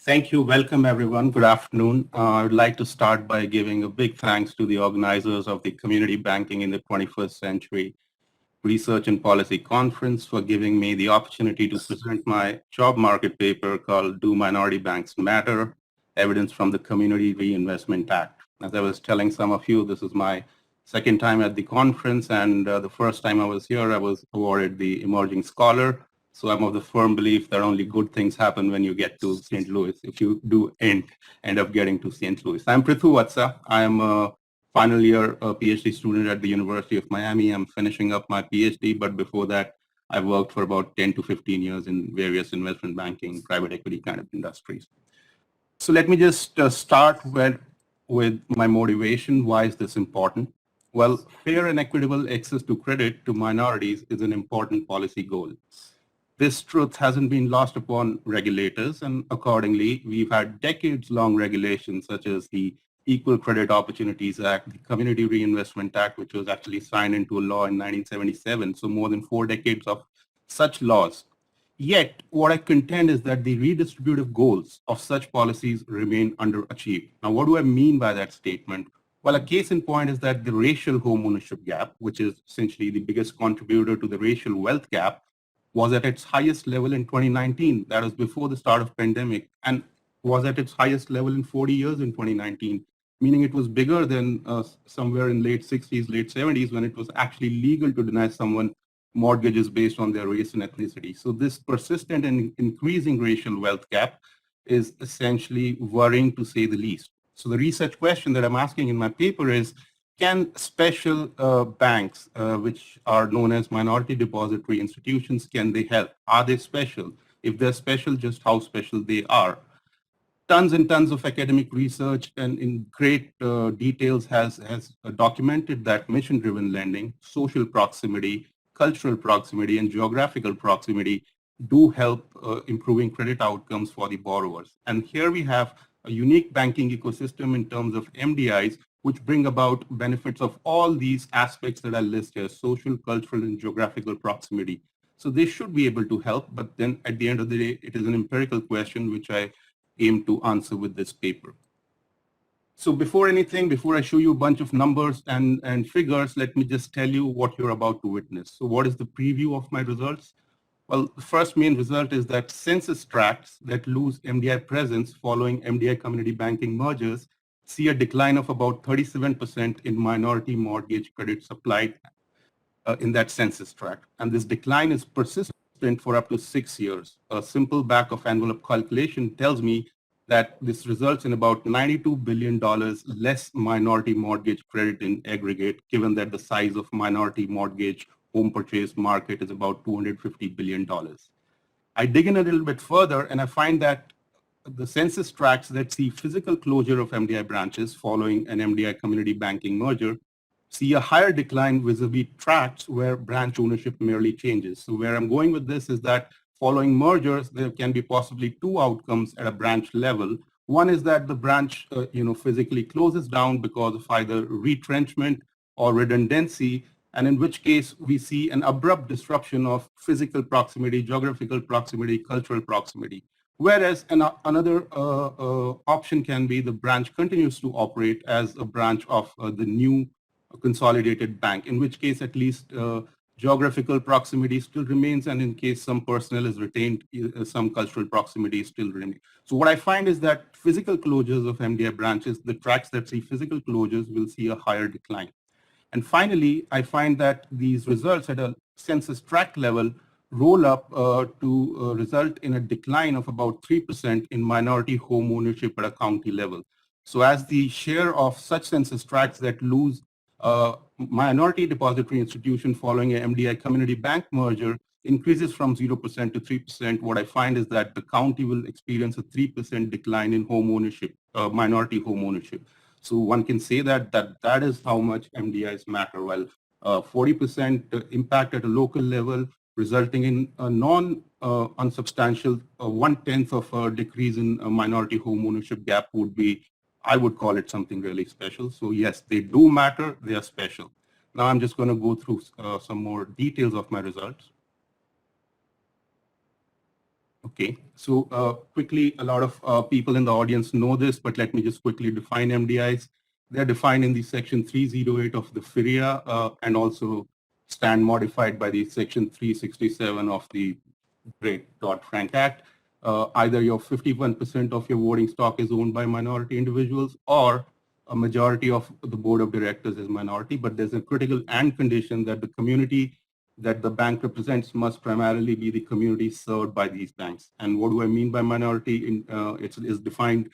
Thank you. Welcome, everyone. Good afternoon. I would like to start by giving a big thanks to the organizers of the Community Banking in the 21st Century Research and Policy Conference for giving me the opportunity to present my job market paper called Do Minority Banks Matter? Evidence from the Community Reinvestment Act. As I was telling some of you, this is my second time at the conference, and the first time I was here, I was awarded the Emerging Scholar. So I'm of the firm belief that only good things happen when you get to St. Louis, if you do end up getting to St. Louis. I'm Prithu Vatsa. I am a final year PhD student at the University of Miami. I'm finishing up my PhD, but before that, I've worked for about 10 to 15 years in various investment banking, private equity kind of industries. So let me just start with my motivation. Why is this important? Well, fair and equitable access to credit to minorities is an important policy goal. This truth hasn't been lost upon regulators, and accordingly, we've had decades-long regulations such as the Equal Credit Opportunities Act, the Community Reinvestment Act, which was actually signed into a law in 1977, so more than 4 decades of such laws. Yet, what I contend is that the redistributive goals of such policies remain underachieved. Now, what do I mean by that statement? Well, a case in point is that the racial home ownership gap, which is essentially the biggest contributor to the racial wealth gap, was at its highest level in 2019. That was before the start of pandemic, and was at its highest level in 40 years in 2019, meaning it was bigger than somewhere in late 60s, late 70s, when it was actually legal to deny someone mortgages based on their race and ethnicity. So this persistent and increasing racial wealth gap is essentially worrying, to say the least. So the research question that I'm asking in my paper is, can special banks, which are known as minority depository institutions, can they help? Are they special? If they're special, just how special they are? Tons and tons of academic research and in great details has documented that mission-driven lending, social proximity, cultural proximity, and geographical proximity do help improving credit outcomes for the borrowers. And here we have a unique banking ecosystem in terms of MDIs, which bring about benefits of all these aspects that I list here: social, cultural, and geographical proximity. So they should be able to help, but then at the end of the day, it is an empirical question which I aim to answer with this paper. So before I show you a bunch of numbers and figures, let me just tell you what you're about to witness. So what is the preview of my results? Well, the first main result is that census tracts that lose MDI presence following MDI community banking mergers see a decline of about 37% in minority mortgage credit supplied in that census tract. And this decline is persistent for up to 6 years. A simple back of envelope calculation tells me that this results in about $92 billion less minority mortgage credit in aggregate, given that the size of minority mortgage home purchase market is about $250 billion. I dig in a little bit further and I find that the census tracts that see physical closure of MDI branches following an MDI community banking merger see a higher decline vis-a-vis tracts where branch ownership merely changes. So where I'm going with this is that following mergers, there can be possibly two outcomes at a branch level. One is that the branch physically closes down because of either retrenchment or redundancy, and in which case we see an abrupt disruption of physical proximity, geographical proximity, cultural proximity. Whereas another option can be the branch continues to operate as a branch of the new consolidated bank, in which case at least geographical proximity still remains, and in case some personnel is retained, some cultural proximity still remains. So what I find is that physical closures of MDI branches, the tracts that see physical closures will see a higher decline. And finally, I find that these results at a census tract level roll up to result in a decline of about 3% in minority home ownership at a county level. So as the share of such census tracts that lose minority depository institution following a MDI community bank merger increases from 0% to 3%, what I find is that the county will experience a 3% decline in home ownership, minority home ownership. So one can say that that is how much MDIs matter. Well, 40% impact at a local level, resulting in a unsubstantial 1/10 of a decrease in a minority home ownership gap would be, I would call it something really special. So yes, they do matter, they are special. Now I'm just going to go through some more details of my results. Okay, so quickly, a lot of people in the audience know this, but let me just quickly define MDIs. They're defined in the section 308 of the FIRIA and also stand modified by the section 367 of the Great Dodd-Frank Act. Either your 51% of your voting stock is owned by minority individuals or a majority of the board of directors is minority, but there's a critical and condition that the community that the bank represents must primarily be the community served by these banks. And what do I mean by minority? It is defined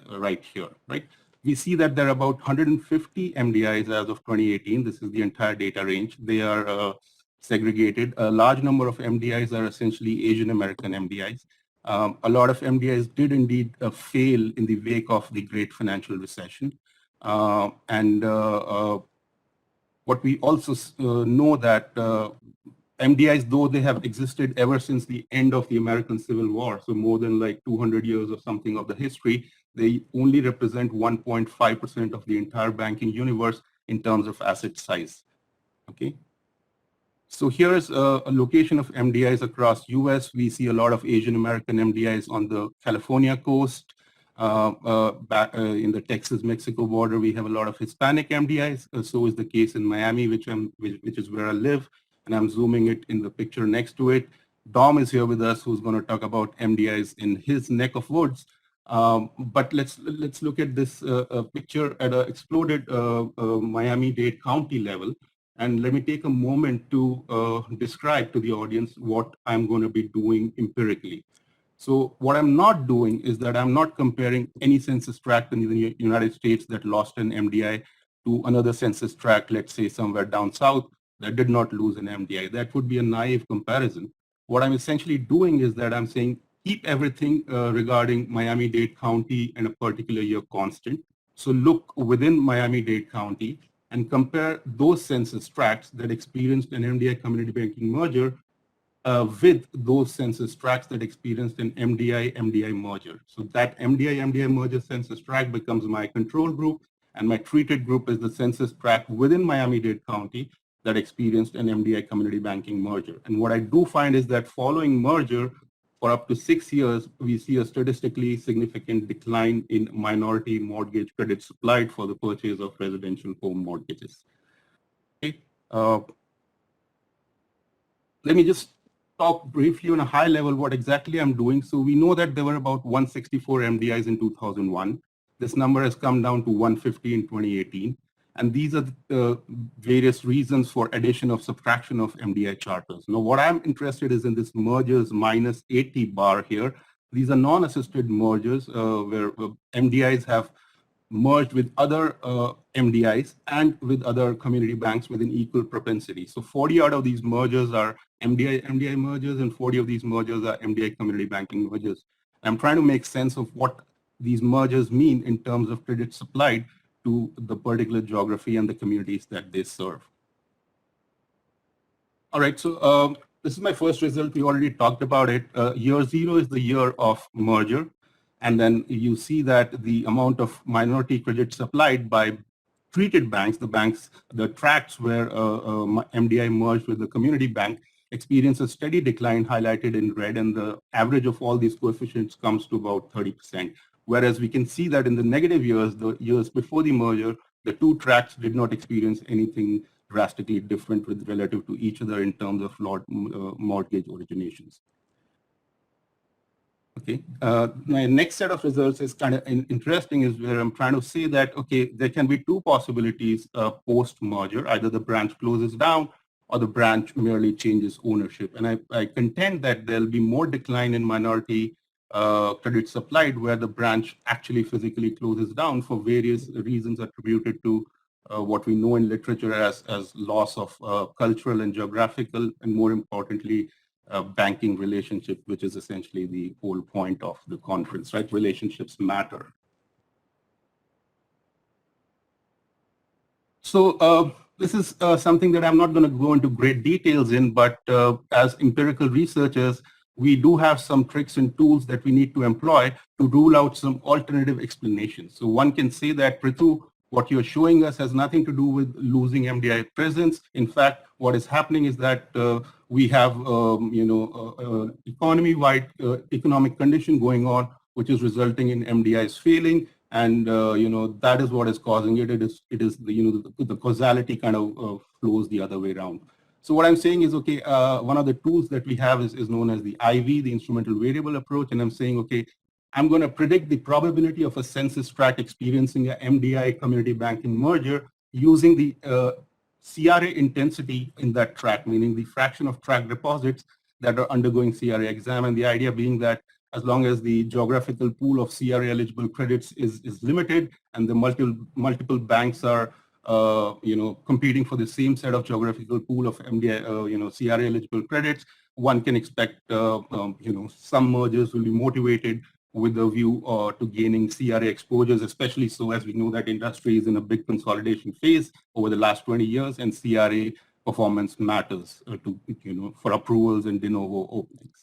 right here, right? We see that there are about 150 MDIs as of 2018. This is the entire data range. They are segregated. A large number of MDIs are essentially Asian American MDIs. A lot of MDIs did indeed fail in the wake of the great financial recession. What we also know that MDIs, though they have existed ever since the end of the American Civil War, so more than like 200 years or something of the history, they only represent 1.5% of the entire banking universe in terms of asset size. Okay. So here's a location of MDIs across US. We see a lot of Asian American MDIs on the California coast. In the Texas-Mexico border, we have a lot of Hispanic MDIs. So is the case in Miami, which is where I live. And I'm zooming it in the picture next to it. Dom is here with us, who's going to talk about MDIs in his neck of woods. But let's look at this picture at an exploded Miami-Dade County level. And let me take a moment to describe to the audience what I'm going to be doing empirically. So what I'm not doing is that I'm not comparing any census tract in the United States that lost an MDI to another census tract, let's say somewhere down south, that did not lose an MDI. That would be a naive comparison. What I'm essentially doing is that I'm saying keep everything regarding Miami-Dade County in a particular year constant. So look within Miami-Dade County and compare those census tracts that experienced an MDI community banking merger with those census tracts that experienced an MDI-MDI merger. So that MDI-MDI merger census tract becomes my control group, and my treated group is the census tract within Miami-Dade County that experienced an MDI community banking merger. And what I do find is that following merger, for up to 6 years, we see a statistically significant decline in minority mortgage credit supplied for the purchase of residential home mortgages. Okay. Let me just talk briefly on a high level what exactly I'm doing. So we know that there were about 164 MDIs in 2001. This number has come down to 150 in 2018. And these are the various reasons for addition of subtraction of MDI charters. Now, what I'm interested is in this mergers minus 80 bar here. These are non-assisted mergers where MDIs have merged with other MDIs and with other community banks with an equal propensity. So 40 out of these mergers are MDI mergers and 40 of these mergers are MDI community banking mergers. I'm trying to make sense of what these mergers mean in terms of credit supplied to the particular geography and the communities that they serve. All right, so this is my first result. We already talked about it. Year 0 is the year of merger. And then you see that the amount of minority credit supplied by treated banks, the tracts where MDI merged with the community bank, experience a steady decline highlighted in red, and the average of all these coefficients comes to about 30%. Whereas we can see that in the negative years, the years before the merger, the two tracts did not experience anything drastically different with relative to each other in terms of mortgage originations. Okay, my next set of results is kind of interesting, is where I'm trying to say that, okay, there can be two possibilities post-merger. Either the branch closes down or the branch merely changes ownership. And I contend that there'll be more decline in minority credit supplied where the branch actually physically closes down for various reasons attributed to what we know in literature as loss of cultural and geographical, and more importantly, banking relationship, which is essentially the whole point of the conference, right? Relationships matter. So this is something that I'm not going to go into great details in, but as empirical researchers, we do have some tricks and tools that we need to employ to rule out some alternative explanations. So one can say that, Prithu, what you're showing us has nothing to do with losing MDI presence. In fact, what is happening is that we have, economy-wide economic condition going on, which is resulting in MDIs failing. And, that is what is causing it. It is the causality kind of flows the other way around. So what I'm saying is, okay, one of the tools that we have is known as the IV, the instrumental variable approach. And I'm saying, okay, I'm going to predict the probability of a census tract experiencing a MDI community banking merger using the CRA intensity in that tract, meaning the fraction of tract deposits that are undergoing CRA exam. And the idea being that as long as the geographical pool of CRA eligible credits is limited and the multiple banks are competing for the same set of geographical pool of MDI, CRA eligible credits, one can expect, some mergers will be motivated with a view to gaining CRA exposures, especially so as we know that industry is in a big consolidation phase over the last 20 years, and CRA performance matters for approvals and de novo openings.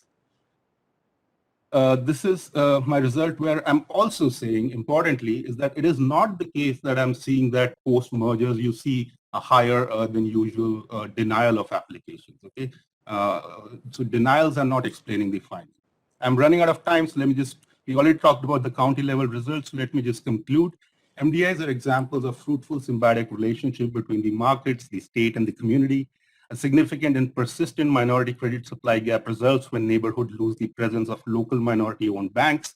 This is my result, where I'm also saying, importantly, is that it is not the case that I'm seeing that post-mergers you see a higher than usual denial of applications, okay? So denials are not explaining the finding. I'm running out of time, so we already talked about the county level results, so let me just conclude. MDIs are examples of fruitful symbiotic relationship between the markets, the state, and the community. A significant and persistent minority credit supply gap results when neighborhoods lose the presence of local minority-owned banks.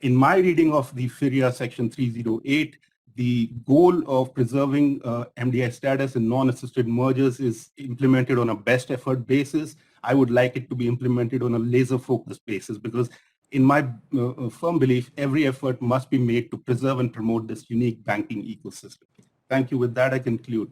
In my reading of the FIRIA Section 308, the goal of preserving MDI status in non-assisted mergers is implemented on a best effort basis. I would like it to be implemented on a laser-focused basis, because in my firm belief, every effort must be made to preserve and promote this unique banking ecosystem. Thank you. With that, I conclude.